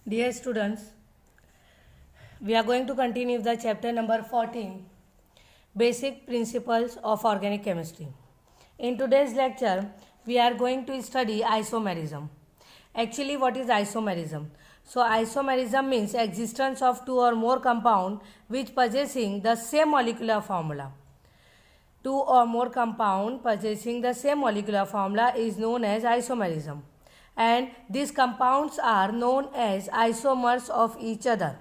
Dear students, we are going to continue the chapter number 14, Basic Principles of Organic Chemistry. In today's lecture, we are going to study isomerism. Actually, what is isomerism? So, isomerism means existence of two or more compounds which possessing the same molecular formula. Two or more compounds possessing the same molecular formula is known as isomerism. And these compounds are known as isomers of each other.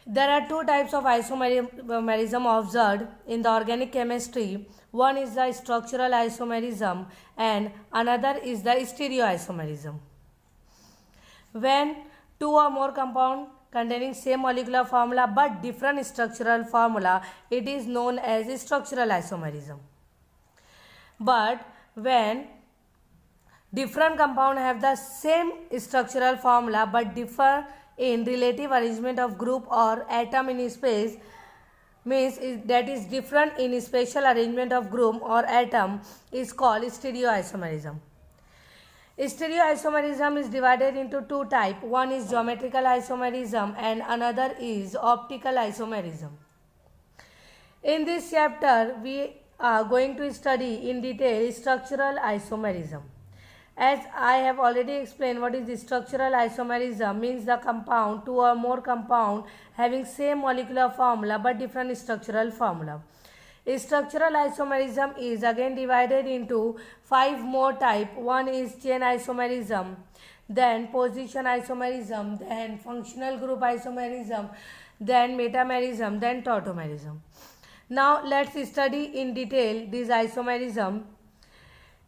There are two types of isomerism observed in the organic chemistry. One is the structural isomerism and another is the stereoisomerism. When two or more compounds containing same molecular formula but different structural formula, it is known as structural isomerism. But when different compounds have the same structural formula but differ in relative arrangement of group or atom in space, means that is different in spatial arrangement of group or atom, is called stereoisomerism. Stereoisomerism is divided into two types. One is geometrical isomerism and another is optical isomerism. In this chapter, we are going to study in detail structural isomerism. As I have already explained, what is the structural isomerism means the compound, two or more compound having same molecular formula but different structural formula. Structural isomerism is again divided into five more types. One is chain isomerism, then position isomerism, then functional group isomerism, then metamerism, then tautomerism. Now let's study in detail this isomerism.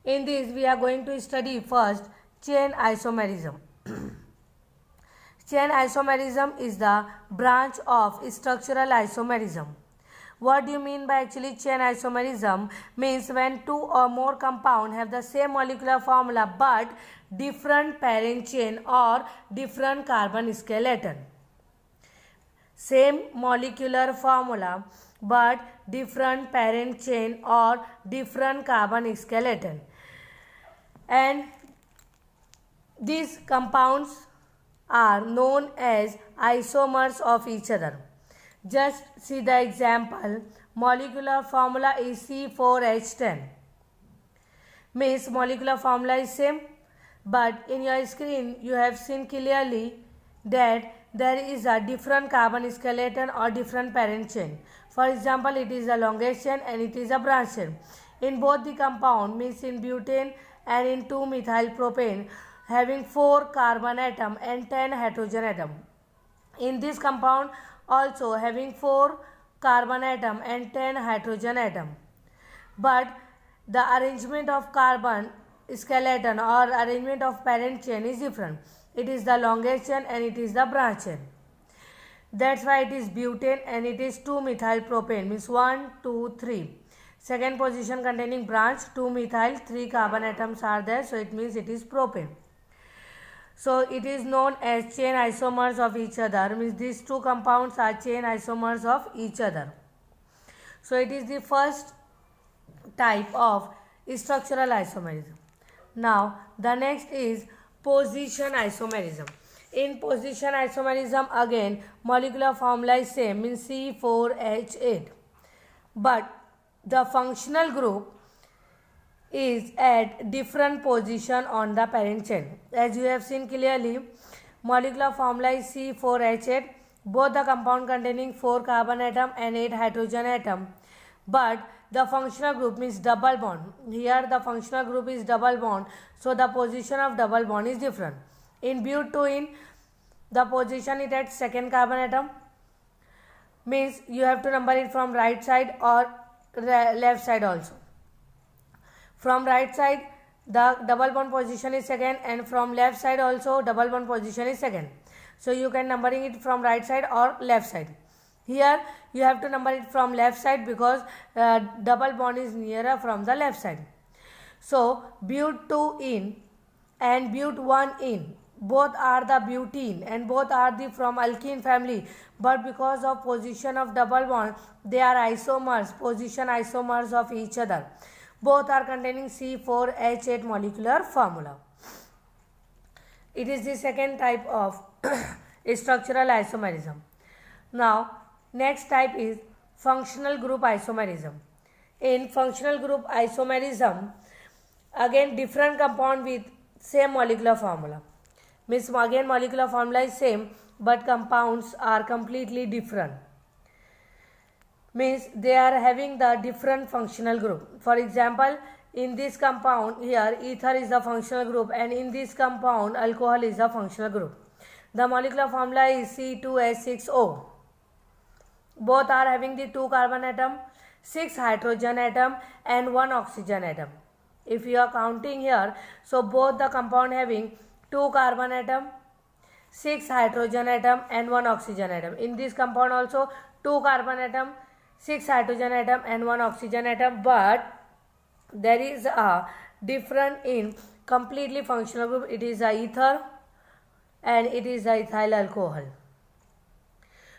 In this, we are going to study first chain isomerism. Chain isomerism is the branch of structural isomerism. What do you mean by actually chain isomerism? Means when two or more compounds have the same molecular formula but different parent chain or different carbon skeleton. Same molecular formula but different parent chain or different carbon skeleton. And these compounds are known as isomers of each other. Just see the example. Molecular formula is C4H10. Means molecular formula is same, but in your screen you have seen clearly that there is a different carbon skeleton or different parent chain. For example, it is a longest chain and it is a branch chain. In both the compound, means in butane and in 2-methylpropane, having 4 carbon atom and 10 hydrogen atom. In this compound also having 4 carbon atom and 10 hydrogen atom. But the arrangement of carbon skeleton or arrangement of parent chain is different. It is the longest chain and it is the branch chain. That's why it is butane and it is 2-methylpropane, means 1, 2, 3. Second position containing branch, 2-methyl, 3 carbon atoms are there, so it means it is propane. So it is known as chain isomers of each other, means these two compounds are chain isomers of each other. So it is the first type of structural isomerism. Now the next is position isomerism. In position isomerism, again molecular formula is same, means C4H8, but the functional group is at different position on the parent chain. As you have seen clearly, molecular formula is C4H8, both the compound containing 4 carbon atom and 8 hydrogen atom, but the functional group means double bond. Here the functional group is double bond, so the position of double bond is different. In butane, the position is at second carbon atom, means you have to number it from right side or left side also. From right side the double bond position is second, and from left side also double bond position is second. So you can numbering it from right side or left side. Here you have to number it from left side because double bond is nearer from the left side. So but2 and but1 both are the butene and both are the from alkene family, but because of position of double bond they are isomers, position isomers of each other. Both are containing C4H8 molecular formula. It is the second type of structural isomerism. Now, next type is functional group isomerism. In functional group isomerism, again different compound with same molecular formula. Means again molecular formula is same but compounds are completely different. Means they are having the different functional group. For example, in this compound here ether is the functional group and in this compound alcohol is the functional group. The molecular formula is C2H6O. Both are having the 2 carbon atom, 6 hydrogen atom and 1 oxygen atom. If you are counting here, so both the compound having 2 carbon atom, 6 hydrogen atom and 1 oxygen atom. In this compound also 2 carbon atom, 6 hydrogen atom and 1 oxygen atom, but there is a different in completely functional group. It is a ether and it is a ethyl alcohol.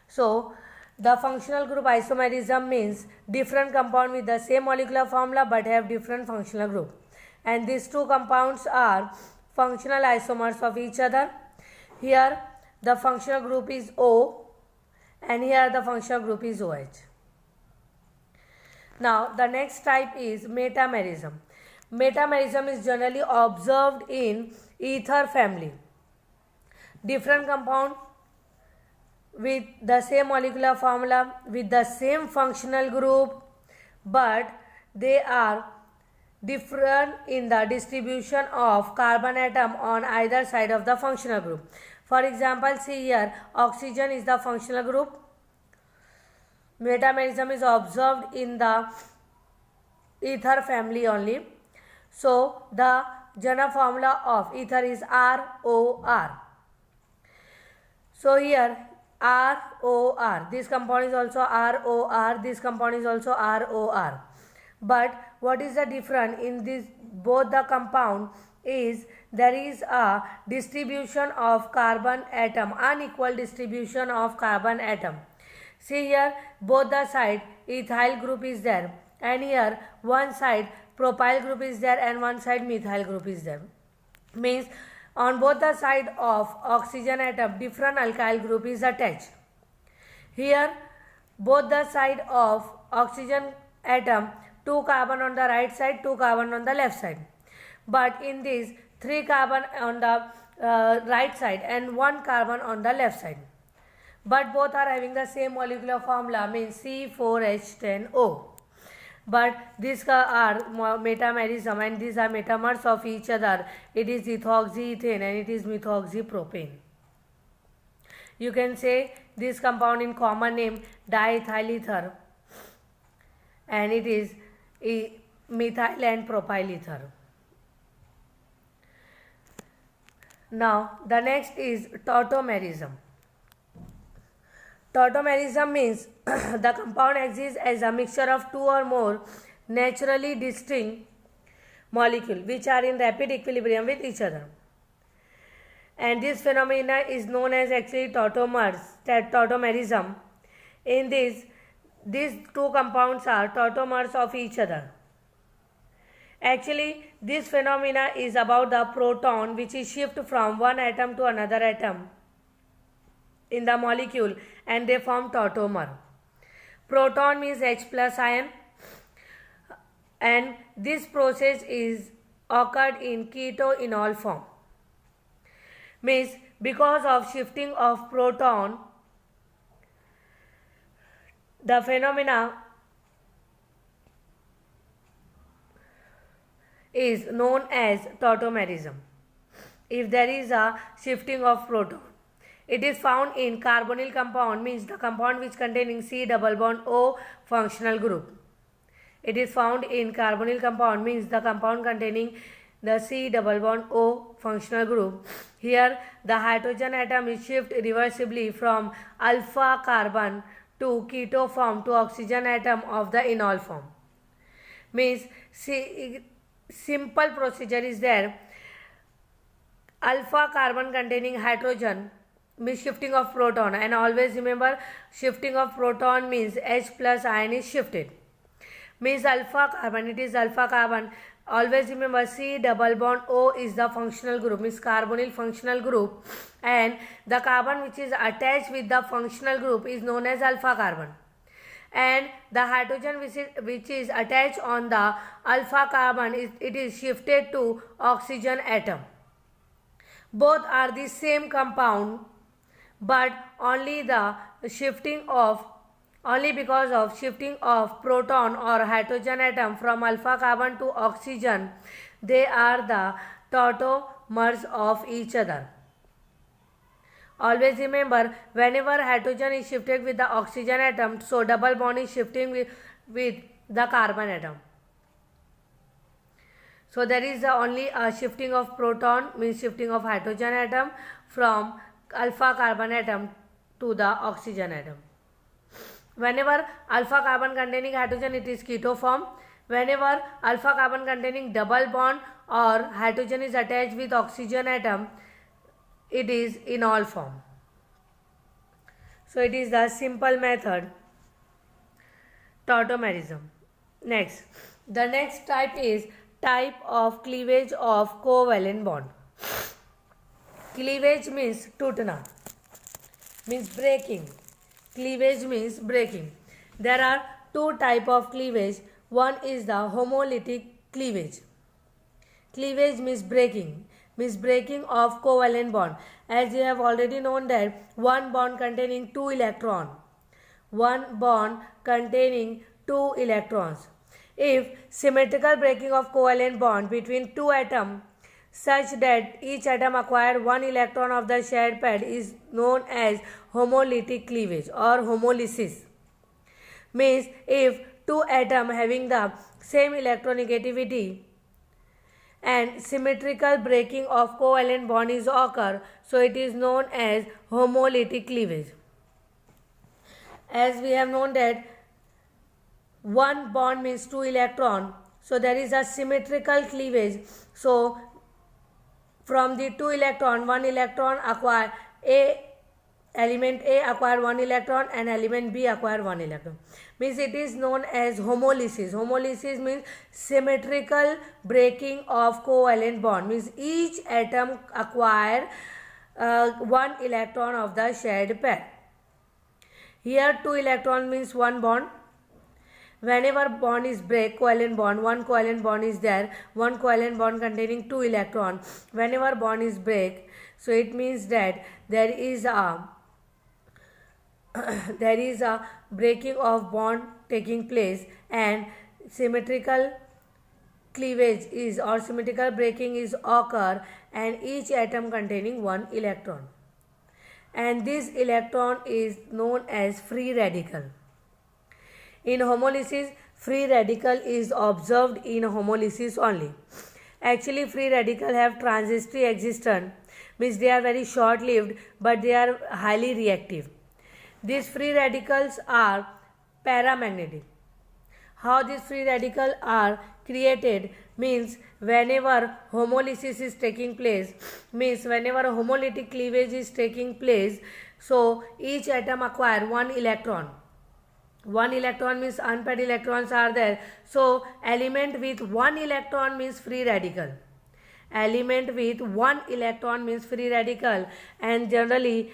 So the functional group isomerism means different compound with the same molecular formula but have different functional group, and these two compounds are functional isomers of each other. Here the functional group is O and here the functional group is OH. Now the next type is metamerism. Metamerism is generally observed in ether family. Different compound with the same molecular formula with the same functional group, but they are different in the distribution of carbon atom on either side of the functional group. For example, see here oxygen is the functional group. Metamerism is observed in the ether family only. So the general formula of ether is ROR. So here ROR, this compound is also ROR, this compound is also ROR. But what is the difference in this both the compound is there is a distribution of carbon atom, unequal distribution of carbon atom. See here both the side ethyl group is there and here one side propyl group is there and one side methyl group is there. Means on both the side of oxygen atom different alkyl group is attached. Here both the side of oxygen atom 2 carbon on the right side, 2 carbon on the left side. But in this 3 carbon on the right side and 1 carbon on the left side. But both are having the same molecular formula, means C4H10O. But these are metamerism and these are metamers of each other. It is ethoxyethane and it is methoxypropane. You can say this compound in common name diethyl ether and it is methyl and propyl ether. Now the next is tautomerism. Tautomerism means the compound exists as a mixture of 2 or more naturally distinct molecules which are in rapid equilibrium with each other. And this phenomena is known as actually tautomerism. In this, these 2 compounds are tautomers of each other. Actually, this phenomena is about the proton which is shift from one atom to another atom in the molecule and they form tautomer. Proton means H plus ion and this process is occurred in keto-enol form. Means because of shifting of proton, the phenomena is known as tautomerism. If there is a shifting of proton, it is found in carbonyl compound, means the compound which containing C double bond O functional group. It is found in carbonyl compound, means the compound containing the C double bond O functional group. Here the hydrogen atom is shifted reversibly from alpha carbon to keto form to oxygen atom of the enol form. Means simple procedure is there. Alpha carbon containing hydrogen means shifting of proton, and always remember shifting of proton means H plus ion is shifted. Means alpha carbon, it is alpha carbon Always remember C double bond O is the functional group, means carbonyl functional group, and the carbon which is attached with the functional group is known as alpha carbon, and the hydrogen which is attached on the alpha carbon it is shifted to oxygen atom. Both are the same compound, but only because of shifting of proton or hydrogen atom from alpha carbon to oxygen, they are the tautomers of each other. Always remember, whenever hydrogen is shifted with the oxygen atom, so double bond is shifting with the carbon atom. So there is only a shifting of proton, means shifting of hydrogen atom from alpha carbon atom to the oxygen atom. Whenever alpha carbon containing hydrogen, it is keto form. Whenever alpha carbon containing double bond or hydrogen is attached with oxygen atom, it is enol form. So it is the simple method, tautomerism. Next, the next type is type of cleavage of covalent bond. Cleavage means tutna, means breaking. Cleavage means breaking. There are two types of cleavage. One is the homolytic cleavage. Cleavage means breaking of covalent bond. As you have already known that one bond containing two electrons. If symmetrical breaking of covalent bond between two atoms such that each atom acquire one electron of the shared pair is known as homolytic cleavage or homolysis. Means if two atoms having the same electronegativity and symmetrical breaking of covalent bond is occur, so it is known as homolytic cleavage. As we have known that one bond means two electron, so there is a symmetrical cleavage. So from the two electron, one electron acquire element A acquire one electron and element B acquire one electron. Means it is known as homolysis. Homolysis means symmetrical breaking of covalent bond. Means each atom acquire one electron of the shared pair. Here two electron means one bond. Whenever bond is break, covalent bond, one covalent bond is there, one covalent bond containing two electrons. Whenever bond is break, so it means that there is a breaking of bond taking place, and symmetrical cleavage is or symmetrical breaking is occur, and each atom containing one electron, and this electron is known as free radical. In homolysis, free radical is observed in homolysis only. Actually, free radical have transitory existence, means they are very short lived, but they are highly reactive. These free radicals are paramagnetic. How these free radicals are created means whenever homolysis is taking place, means whenever homolytic cleavage is taking place, so each atom acquire one electron. One electron means unpaired electrons are there. So element with one electron means free radical. Element with one electron means free radical, and generally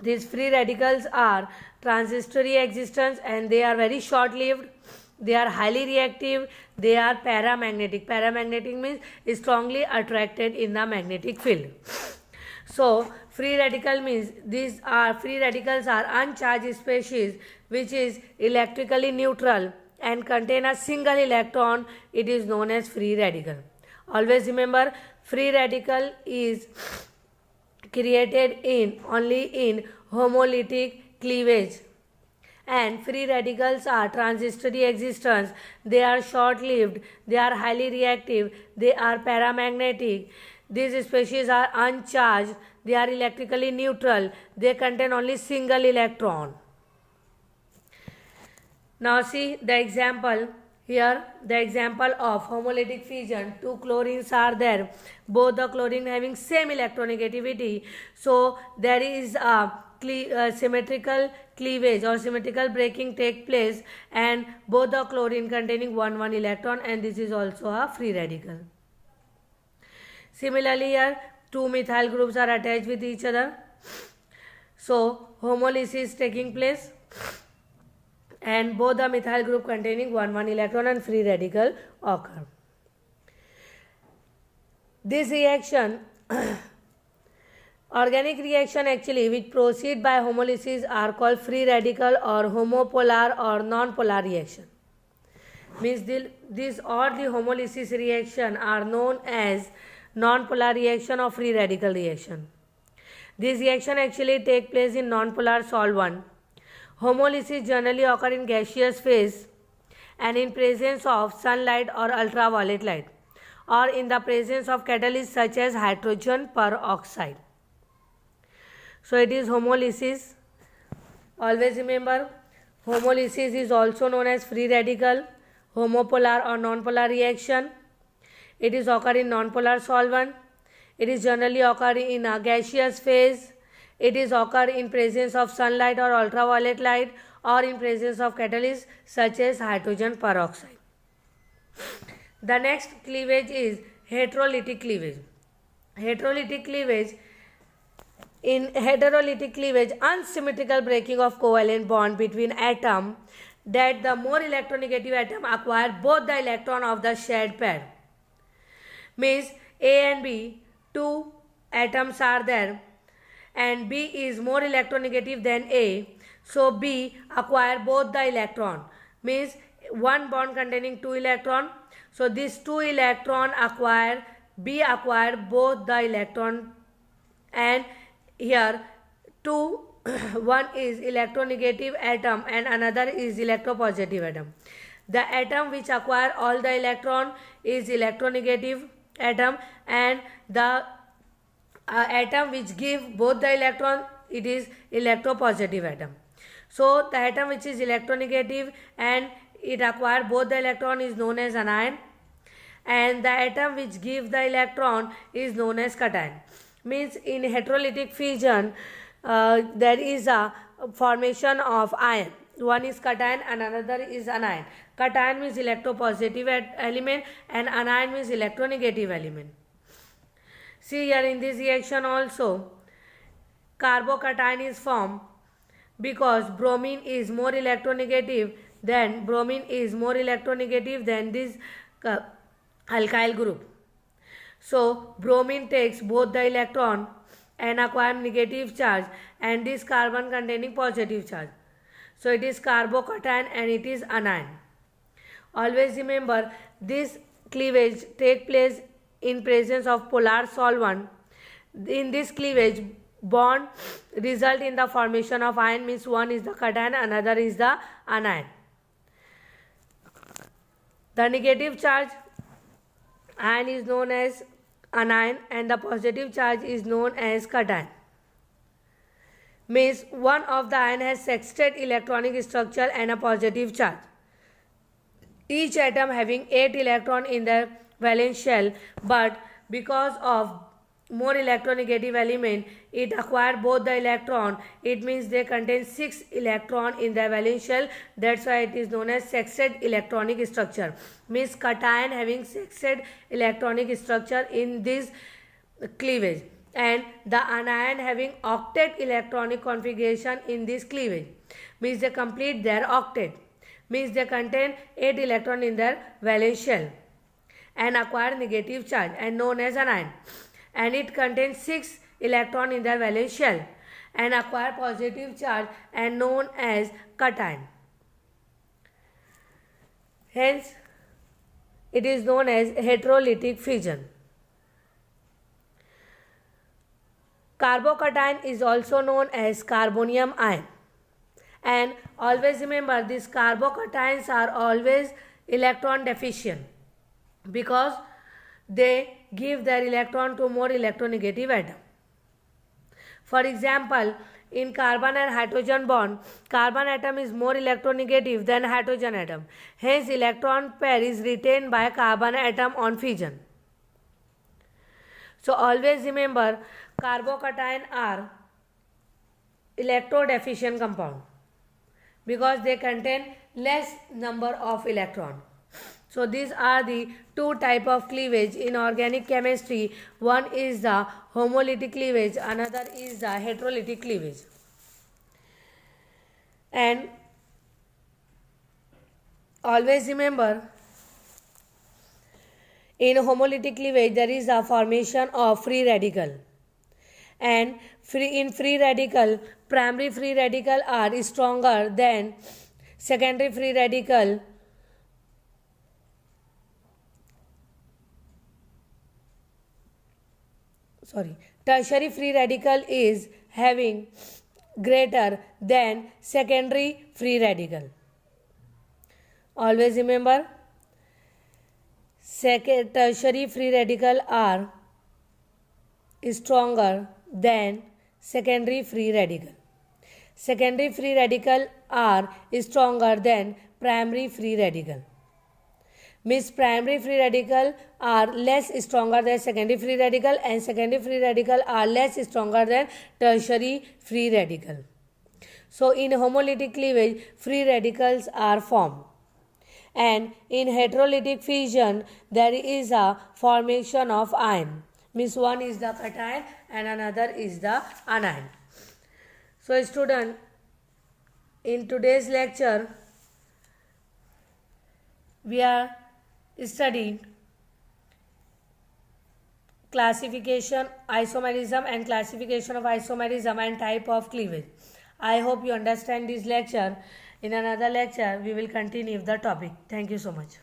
these free radicals are transitory existence and they are very short lived. They are highly reactive. They are paramagnetic. Paramagnetic means strongly attracted in the magnetic field. So free radical means free radicals are uncharged species which is electrically neutral and contain a single electron. It is known as free radical. Always remember, free radical is created only in homolytic cleavage, and free radicals are transitory existence. They are short lived. They are highly reactive. They are paramagnetic. These species are uncharged. They are electrically neutral. They contain only single electron. Now see the example. Here the example of homolytic fission. Two chlorines are there. Both the chlorine having same electronegativity. So there is a symmetrical cleavage or symmetrical breaking take place, and both the chlorine containing one electron, and this is also a free radical. Similarly, here two methyl groups are attached with each other. So homolysis taking place, and both the methyl group containing one electron and free radical occur. This reaction organic reaction actually which proceed by homolysis are called free radical or homopolar or non-polar reaction. Means this or the homolysis reaction are known as non-polar reaction or free radical reaction. This reaction actually take place in non-polar solvent. Homolysis generally occur in gaseous phase and in presence of sunlight or ultraviolet light, or in the presence of catalysts such as hydrogen peroxide. So it is homolysis. Always remember, homolysis is also known as free radical, homopolar or non-polar reaction. It is occur in non-polar solvent. It is generally occur in a gaseous phase. It is occur in presence of sunlight or ultraviolet light, or in presence of catalysts such as hydrogen peroxide. The next cleavage is heterolytic cleavage. Heterolytic cleavage. In heterolytic cleavage, unsymmetrical breaking of covalent bond between atom, that the more electronegative atom acquire both the electron of the shared pair. Means A and B, two atoms are there, and B is more electronegative than A, so B acquire both the electron. Means one bond containing two electron, so these two electron acquire, B acquire both the electron, and here two one is electronegative atom and another is electropositive atom. The atom which acquire all the electron is electronegative atom, and the atom which give both the electron, it is electropositive atom. So the atom which is electronegative and it acquire both the electron is known as anion, and the atom which give the electron is known as cation. Means in heterolytic fission there is a formation of ion. One is cation and another is anion. Cation means electropositive element and anion means electronegative element. See here in this reaction also carbocation is formed because bromine is more electronegative than this alkyl group. So bromine takes both the electron and acquire negative charge, and this carbon containing positive charge. So it is carbocation and it is anion. Always remember, this cleavage take place in presence of polar solvent. In this cleavage, bond result in the formation of ion, means one is the cation, another is the anion. The negative charge ion is known as anion and the positive charge is known as cation. Means one of the ion has sextet electronic structure and a positive charge. Each atom having 8 electrons in their valence shell, but because of more electronegative element, it acquire both the electron. It means they contain 6 electrons in their valence shell. That's why it is known as sextet electronic structure. Means cation having sextet electronic structure in this cleavage, and the anion having octet electronic configuration in this cleavage. Means they complete their octet. Means they contain 8 electrons in their valence shell and acquire negative charge and known as anion, and it contains 6 electrons in their valence shell and acquire positive charge and known as cation. Hence it is known as heterolytic fission. Carbocation is also known as carbonium ion, and always remember these carbocations are always electron deficient because they give their electron to more electronegative atom. For example, in carbon and hydrogen bond, carbon atom is more electronegative than hydrogen atom. Hence, electron pair is retained by carbon atom on fission. So always remember, carbocation are electrodeficient compound because they contain less number of electron. So these are the two type of cleavage in organic chemistry. One is the homolytic cleavage, another is the heterolytic cleavage. And always remember, in homolytic cleavage there is a formation of free radical, and in free radical, primary free radical are stronger than secondary free radical. Tertiary free radical is having greater than secondary free radical. Always remember, tertiary free radical are stronger than secondary free radical. Secondary free radical are stronger than primary free radical. Means primary free radical are less stronger than secondary free radical, and secondary free radical are less stronger than tertiary free radical. So in homolytic cleavage, free radicals are formed, and in heterolytic fission there is a formation of ion. Means one is the cation and another is the anion. So student, in today's lecture we are studying classification, isomerism and classification of isomerism and type of cleavage. I hope you understand this lecture. In another lecture we will continue the topic. Thank you so much.